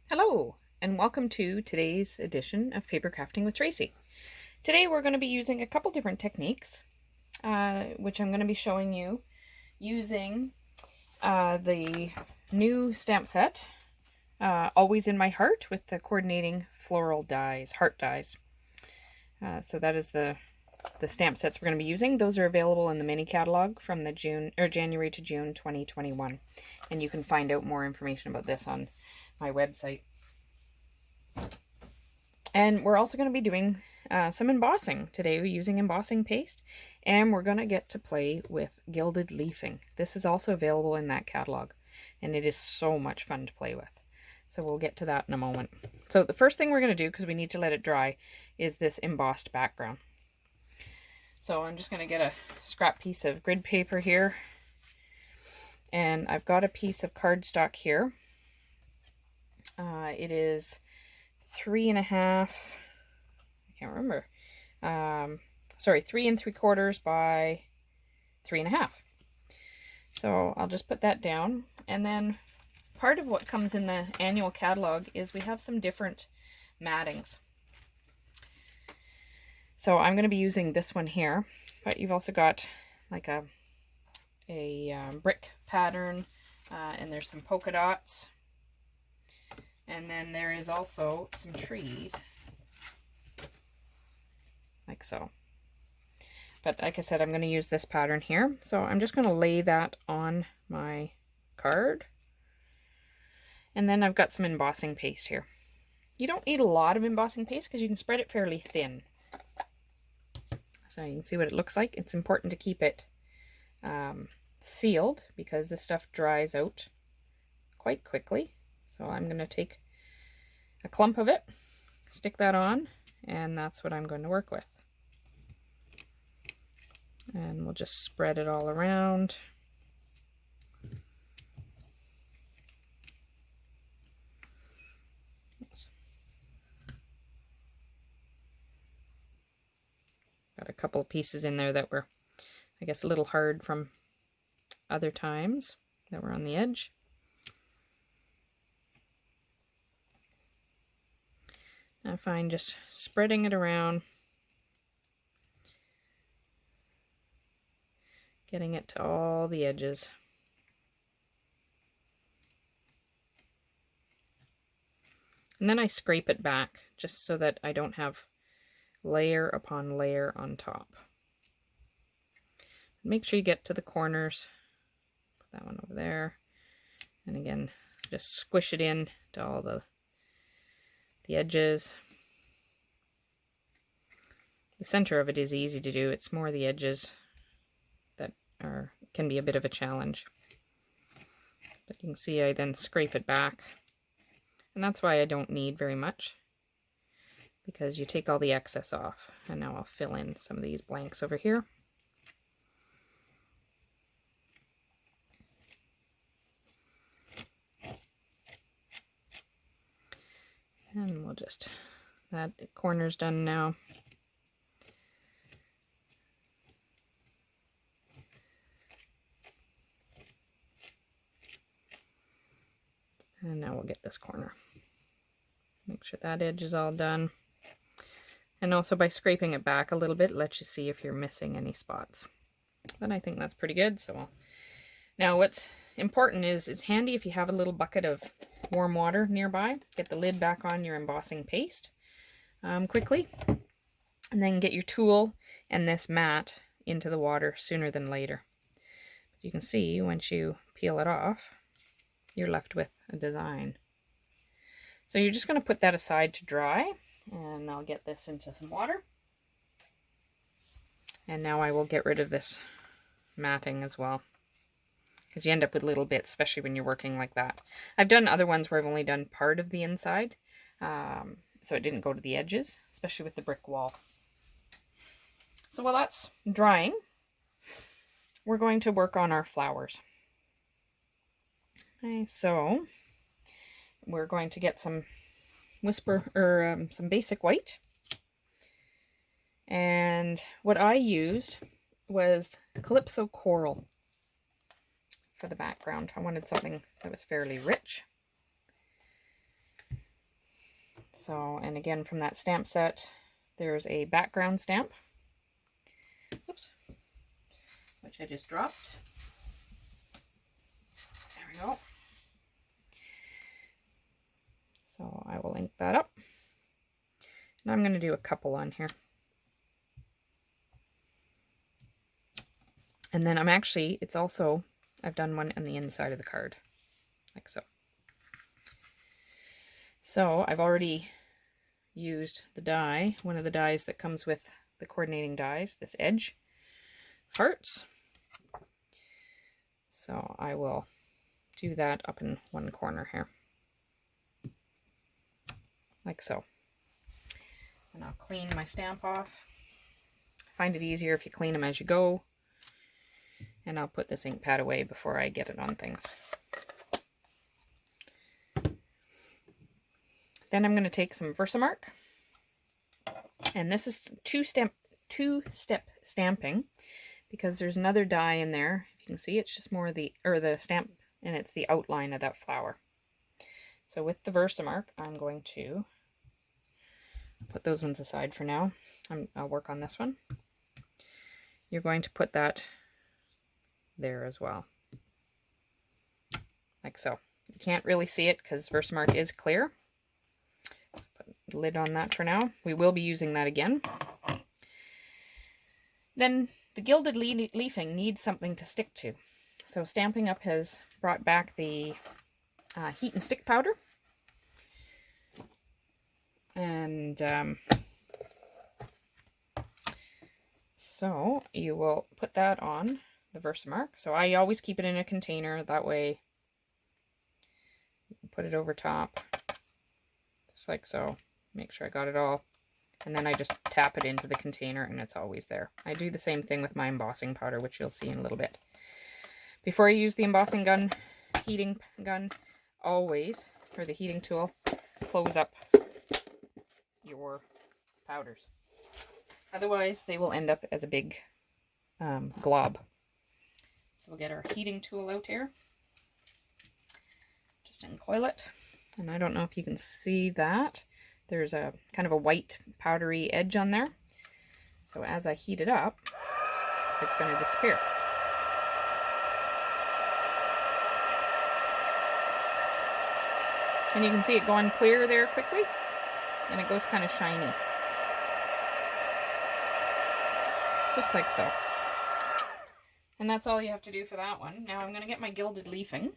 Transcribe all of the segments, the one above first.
Hello, and welcome to today's edition of Paper Crafting with Tracy. Today we're going to be using a couple different techniques, which I'm going to be showing you using the new stamp set, Always in My Heart, with the coordinating floral dies, heart dies. So that is the stamp sets we're going to be using. Those are available in the mini catalog from the January to June 2021, and you can find out more information about this on my website. And we're also going to be doing some embossing today. We're using embossing paste, and we're going to get to play with Gilded Leafing. This is also available in that catalog, and it is so much fun to play with. So we'll get to that in a moment. So the first thing we're going to do, because we need to let it dry, is this embossed background. So I'm just going to get a scrap piece of grid paper here, and I've got a piece of cardstock here. It is 3.5, I can't remember, 3 3/4 by 3.5. So I'll just put that down. And then part of what comes in the annual catalog is we have some different mattings. So I'm going to be using this one here, but you've also got like a brick pattern, and there's some polka dots. And then there is also some trees, like so. But like I said, I'm going to use this pattern here. So I'm just going to lay that on my card. And then I've got some embossing paste here. You don't need a lot of embossing paste because you can spread it fairly thin. So you can see what it looks like. It's important to keep it sealed because this stuff dries out quite quickly. So I'm going to take a clump of it, stick that on, and that's what I'm going to work with. And we'll just spread it all around. Got a couple of pieces in there that were, I guess, a little hard from other times that were on the edge. I find just spreading it around, getting it to all the edges. And then I scrape it back just so that I don't have layer upon layer on top. Make sure you get to the corners. Put that one over there. And again, just squish it in to all the edges. The center of it is easy to do. It's more the edges that can be a bit of a challenge. But you can see I then scrape it back. And that's why I don't need very much, because you take all the excess off. And now I'll fill in some of these blanks over here. And we'll just, that corner's done now. And now we'll get this corner. Make sure that edge is all done. And also by scraping it back a little bit, lets you see if you're missing any spots. But I think that's pretty good. So now what's important is it's handy if you have a little bucket of warm water nearby. Get the lid back on your embossing paste quickly. And then get your tool and this mat into the water sooner than later. But you can see once you peel it off, you're left with a design. So you're just going to put that aside to dry, and I'll get this into some water. And now I will get rid of this matting as well, because you end up with little bits, especially when you're working like that. I've done other ones where I've only done part of the inside, so it didn't go to the edges, especially with the brick wall. So while that's drying, we're going to work on our flowers. Okay, so we're going to get some some basic white. And what I used was Calypso Coral for the background. I wanted something that was fairly rich. So, and again from that stamp set, there's a background stamp. Oops. Which I just dropped. There we go. So I will ink that up. And I'm going to do a couple on here. And then it's also, I've done one on the inside of the card, like so. So I've already used the die, one of the dies that comes with the coordinating dies, this edge hearts. So I will do that up in one corner here, like so. And I'll clean my stamp off. Find it easier if you clean them as you go. And I'll put this ink pad away before I get it on things. Then I'm going to take some Versamark. And this is two-step stamping, because there's another die in there. If you can see, it's just more the stamp, and it's the outline of that flower. So with the Versamark, I'm going to put those ones aside for now. I'll work on this one. You're going to put that there as well, like so. You can't really see it because Versamark is clear. Put the lid on that for now. We will be using that again. Then the Gilded Leafing needs something to stick to. So Stampin' Up! Has brought back the heat and stick powder. And so you will put that on the Versamark. So I always keep it in a container. That way you can put it over top. Just like so. Make sure I got it all. And then I just tap it into the container and it's always there. I do the same thing with my embossing powder, which you'll see in a little bit. Before I use the embossing gun, heating gun, always, or the heating tool, close up your powders. Otherwise, they will end up as a big glob. So we'll get our heating tool out here. Just uncoil it. And I don't know if you can see that. There's a kind of a white powdery edge on there. So as I heat it up, it's going to disappear. And you can see it going clear there quickly. And it goes kind of shiny. Just like so. And that's all you have to do for that one. Now I'm going to get my Gilded Leafing.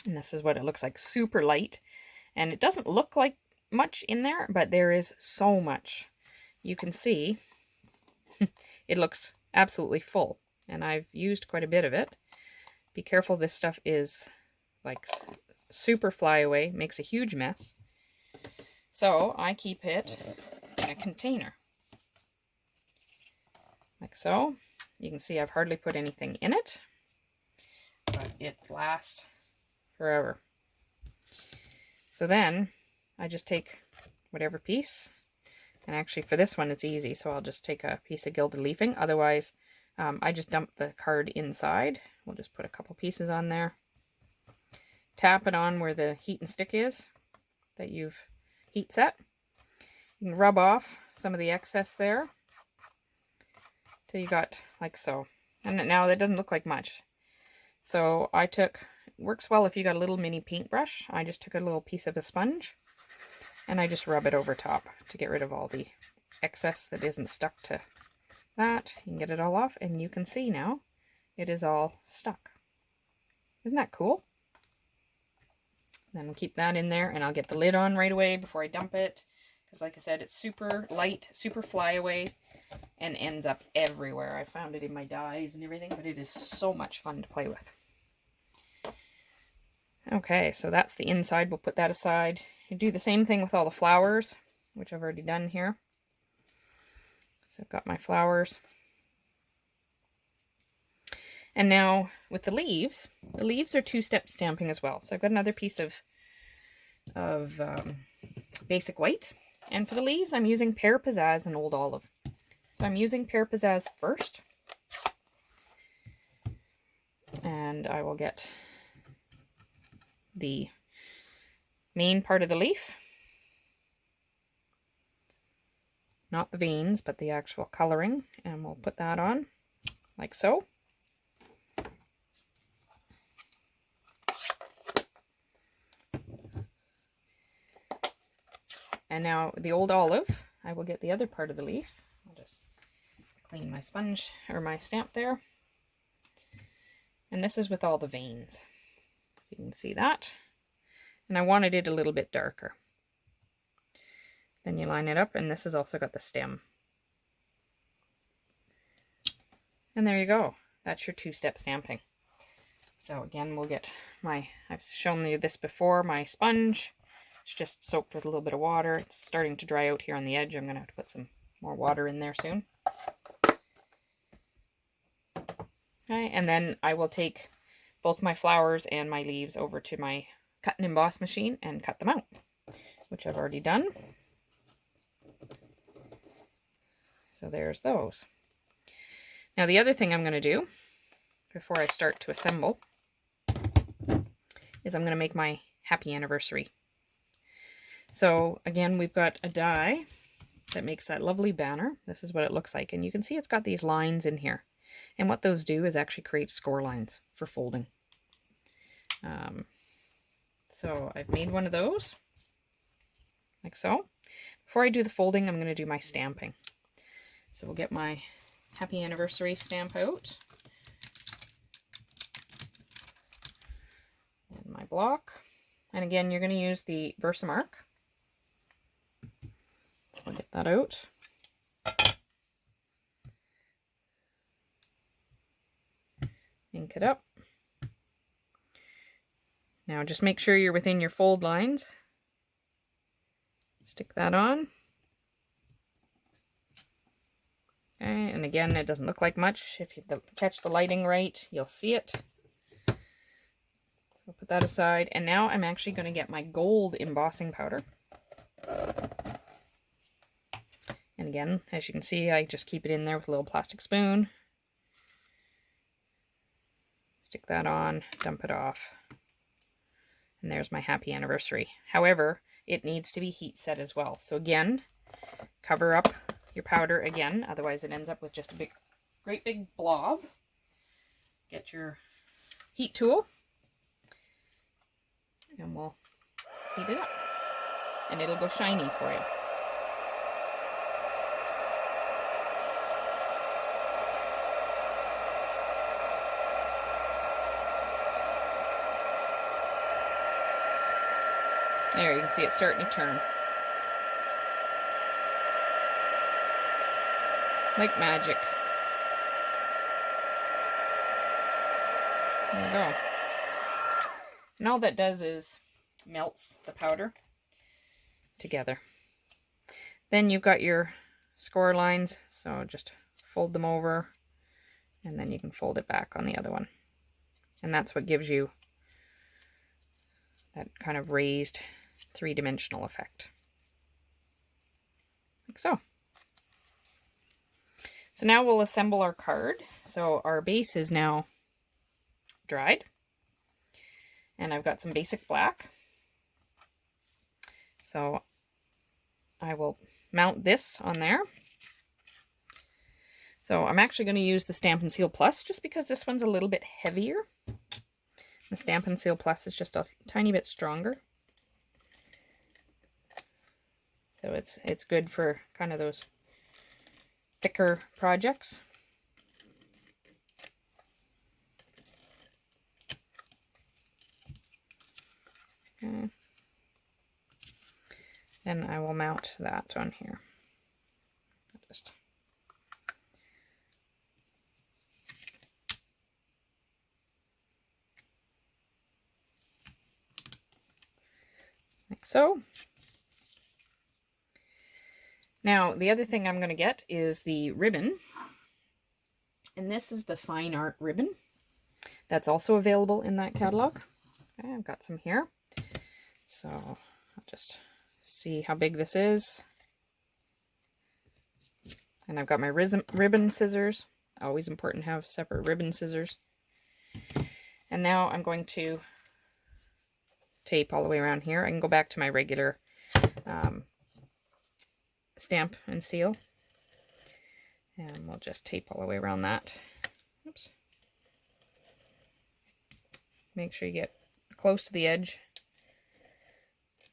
And this is what it looks like. Super light. And it doesn't look like much in there, but there is so much. You can see it looks absolutely full. And I've used quite a bit of it. Be careful, this stuff is like super flyaway. Makes a huge mess. So I keep it in a container. Like so. You can see I've hardly put anything in it, but it lasts forever. So then I just take whatever piece, and actually for this one it's easy, so I'll just take a piece of Gilded Leafing. Otherwise, I just dump the card inside. We'll just put a couple pieces on there. Tap it on where the heat and stick is that you've heat set. You can rub off some of the excess there till you got like so. And now that doesn't look like much. So I took, works well if you got a little mini paintbrush. I just took a little piece of a sponge and I just rub it over top to get rid of all the excess that isn't stuck to that. You can get it all off, and you can see now it is all stuck. Isn't that cool? Then we'll keep that in there, and I'll get the lid on right away before I dump it, because like I said, it's super light, super flyaway, and ends up everywhere. I found it in my dies and everything, but it is so much fun to play with. Okay, so that's the inside. We'll put that aside. You do the same thing with all the flowers, which I've already done here. So I've got my flowers. And now with the leaves are two-step stamping as well. So I've got another piece of basic white. And for the leaves, I'm using Pear Pizzazz and Old Olive. So I'm using Pear Pizzazz first. And I will get the main part of the leaf. not the veins, but the actual coloring, and we'll put that on like so. And now the old olive, I will get the other part of the leaf. I'll just clean my sponge or my stamp there. And this is with all the veins. You can see that. And I wanted it a little bit darker. Then you line it up, and this has also got the stem. And there you go. That's your two-step stamping. So again, we'll get my, I've shown you this before, my sponge. It's just soaked with a little bit of water. It's starting to dry out here on the edge. I'm going to have to put some more water in there soon. Okay, and then I will take both my flowers and my leaves over to my cut and emboss machine and cut them out, which I've already done. So there's those. Now the other thing I'm going to do before I start to assemble is I'm going to make my happy anniversary. So again, we've got a die that makes that lovely banner. This is what it looks like, and you can see it's got these lines in here. And what those do is actually create score lines for folding. So I've made one of those, like so. Before I do the folding, I'm going to do my stamping. So we'll get my happy anniversary stamp out. And my block. And again, you're going to use the Versamark. So I'll get that out. Ink it up. Now just make sure you're within your fold lines. Stick that on. Okay, and again, it doesn't look like much. If you catch the lighting right, you'll see it. So I'll put that aside. And now I'm actually going to get my gold embossing powder. And again, as you can see, I just keep it in there with a little plastic spoon. Stick that on, dump it off. And there's my happy anniversary. However, it needs to be heat set as well. So again, cover up your powder again, otherwise it ends up with just a great big blob. Get your heat tool and we'll heat it up. And it'll go shiny for you. There, you can see it starting to turn. Like magic. There we go. And all that does is melts the powder together. Then you've got your score lines, so just fold them over, and then you can fold it back on the other one. And that's what gives you that kind of raised three-dimensional effect. Like so. So now we'll assemble our card. So our base is now dried. And I've got some basic black. So I will mount this on there. So I'm actually going to use the Stampin' Seal Plus just because this one's a little bit heavier. The Stampin' Seal Plus is just a tiny bit stronger. So it's good for kind of those thicker projects. Okay. Then I will mount that on here. Just like so. Now, the other thing I'm going to get is the ribbon. And this is the Fine Art ribbon. That's also available in that catalog. Okay, I've got some here. So I'll just see how big this is. And I've got my ribbon scissors. Always important to have separate ribbon scissors. And now I'm going to tape all the way around here. I can go back to my regular stamp and seal. And we'll just tape all the way around that. Oops. Make sure you get close to the edge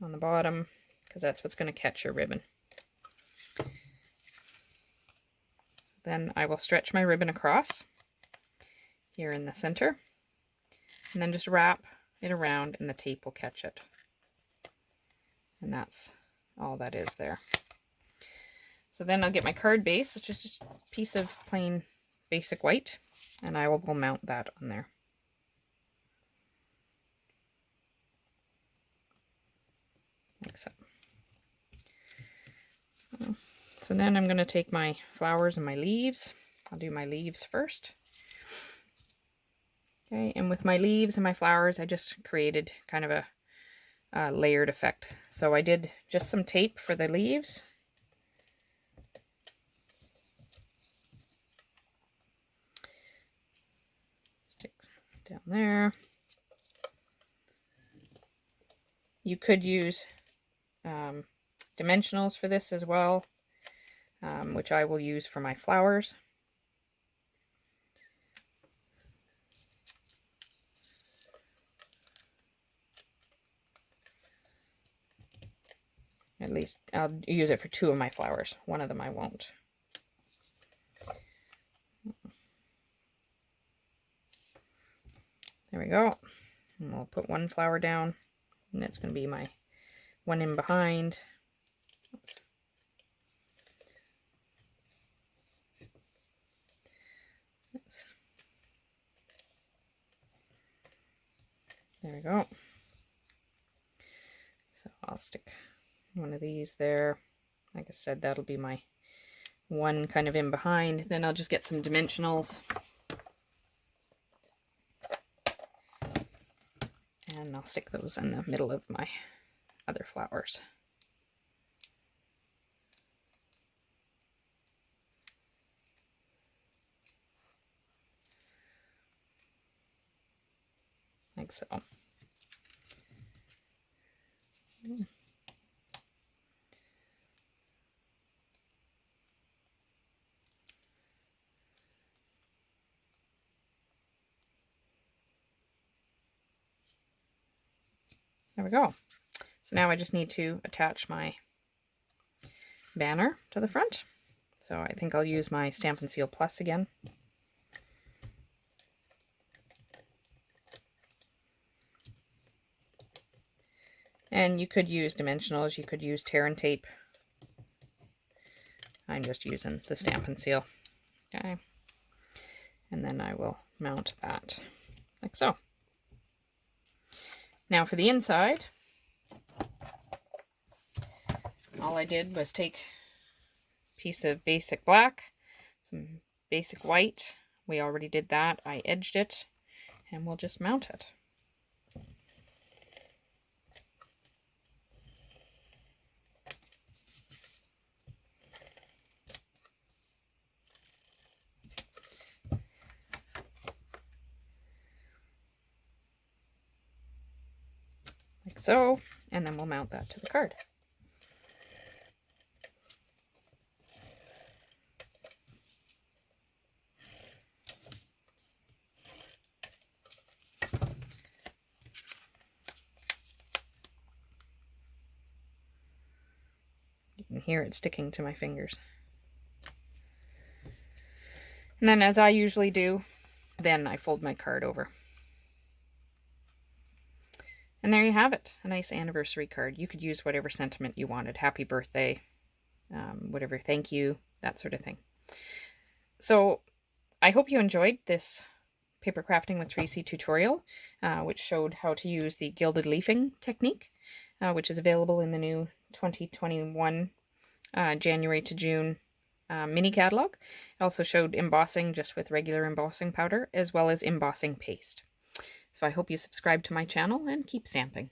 on the bottom, because that's what's going to catch your ribbon. So then I will stretch my ribbon across here in the center, and then just wrap it around and the tape will catch it. And that's all that is there. So then I'll get my card base, which is just a piece of plain basic white, and I will mount that on there. Like so. So then I'm going to take my flowers and my leaves. I'll do my leaves first. Okay, and with my leaves and my flowers, I just created kind of a layered effect. So I did just some tape for the leaves. Stick down there. You could use dimensionals for this as well, which I will use for my flowers. At least I'll use it for 2 of my flowers. One of them I won't. There we go. And we'll put one flower down, and that's going to be my one in behind. Oops. Oops. There we go. So I'll stick one of these there. Like I said, that'll be my one kind of in behind. Then I'll just get some dimensionals. And I'll stick those in the middle of my other flowers. Like so. There we go. So now I just need to attach my banner to the front. So I think I'll use my Stampin' Seal Plus again. And you could use dimensionals, you could use tear and tape. I'm just using the Stampin' Seal. Okay. And then I will mount that like so. Now for the inside, all I did was take a piece of basic black, some basic white. We already did that. I edged it, and we'll just mount it. Like so, and then we'll mount that to the card. You can hear it sticking to my fingers. And then, as I usually do, then I fold my card over. And there you have it, a nice anniversary card. You could use whatever sentiment you wanted. Happy birthday, whatever, thank you, that sort of thing. So I hope you enjoyed this Paper Crafting with Tracy tutorial, which showed how to use the Gilded Leafing technique, which is available in the new 2021 January to June mini catalog. It also showed embossing just with regular embossing powder, as well as embossing paste. So I hope you subscribe to my channel and keep stamping.